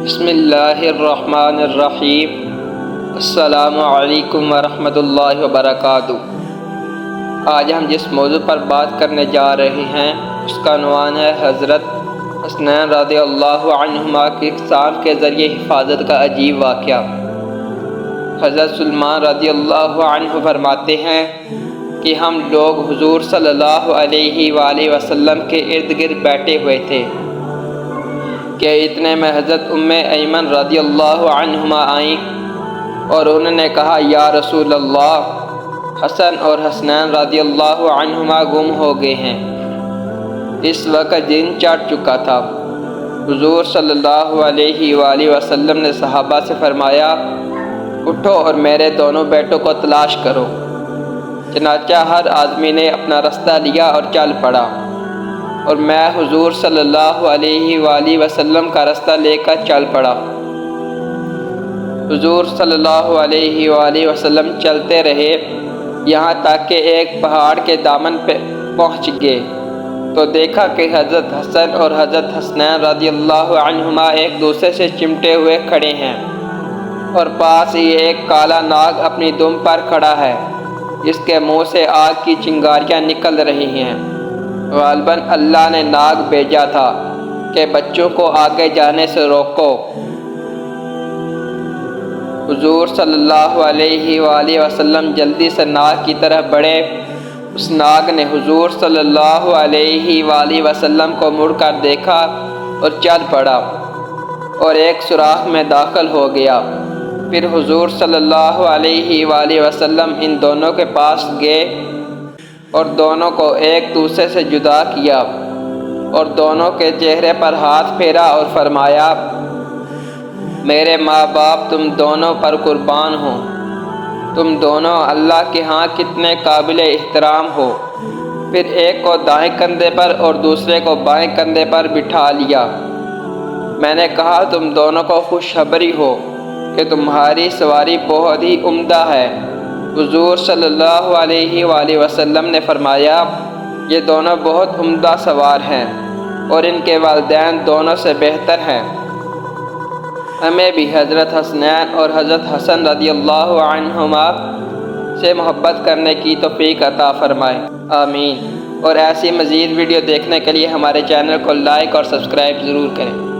بسم اللہ الرحمن الرحیم۔ السلام علیکم ورحمۃ اللہ وبرکاتہ۔ آج ہم جس موضوع پر بات کرنے جا رہے ہیں اس کا عنوان ہے حضرت حسنین رضی اللہ عنہما کی سانپ کے ذریعے حفاظت کا عجیب واقعہ۔ حضرت سلمان رضی اللہ عنہ فرماتے ہیں کہ ہم لوگ حضور صلی اللہ علیہ وآلہ وسلم کے ارد گرد بیٹھے ہوئے تھے کہ اتنے میں حضرت ام ایمن رضی اللہ عنہما آئیں اور انہوں نے کہا، یا رسول اللہ، حسن اور حسنین رضی اللہ عنہما گم ہو گئے ہیں۔ اس وقت دن چڑھ چکا تھا۔ حضور صلی اللہ علیہ وآلہ وسلم نے صحابہ سے فرمایا، اٹھو اور میرے دونوں بیٹوں کو تلاش کرو۔ چنانچہ ہر آدمی نے اپنا رستہ لیا اور چل پڑا، اور میں حضور صلی اللہ علیہ وآلہ وسلم کا رستہ لے کر چل پڑا۔ حضور صلی اللہ علیہ وآلہ وسلم چلتے رہے یہاں تک کہ ایک پہاڑ کے دامن پہ پہنچ گئے تو دیکھا کہ حضرت حسن اور حضرت حسنین رضی اللہ عنہما ایک دوسرے سے چمٹے ہوئے کھڑے ہیں، اور پاس ہی ایک کالا ناگ اپنی دم پر کھڑا ہے، جس کے منہ سے آگ کی چنگاریاں نکل رہی ہیں۔ غالباً اللہ نے ناگ بھیجا تھا کہ بچوں کو آگے جانے سے روکو۔ حضور صلی اللہ علیہ وآلہ وسلم جلدی سے ناگ کی طرف بڑھے۔ اس ناگ نے حضور صلی اللہ علیہ وآلہ وسلم کو مڑ کر دیکھا اور چل پڑا اور ایک سوراخ میں داخل ہو گیا۔ پھر حضور صلی اللہ علیہ وآلہ وسلم ان دونوں کے پاس گئے اور دونوں کو ایک دوسرے سے جدا کیا اور دونوں کے چہرے پر ہاتھ پھیرا اور فرمایا، میرے ماں باپ تم دونوں پر قربان ہوں، تم دونوں اللہ کے ہاں کتنے قابل احترام ہو۔ پھر ایک کو دائیں کندھے پر اور دوسرے کو بائیں کندھے پر بٹھا لیا۔ میں نے کہا، تم دونوں کو خوشخبری ہو کہ تمہاری سواری بہت ہی عمدہ ہے۔ حضور صلی اللہ علیہ وآلہ وسلم نے فرمایا، یہ دونوں بہت عمدہ سوار ہیں اور ان کے والدین دونوں سے بہتر ہیں۔ ہمیں بھی حضرت حسنین اور حضرت حسن رضی اللہ عنہما سے محبت کرنے کی توفیق عطا فرمائے، آمین۔ اور ایسی مزید ویڈیو دیکھنے کے لیے ہمارے چینل کو لائک اور سبسکرائب ضرور کریں۔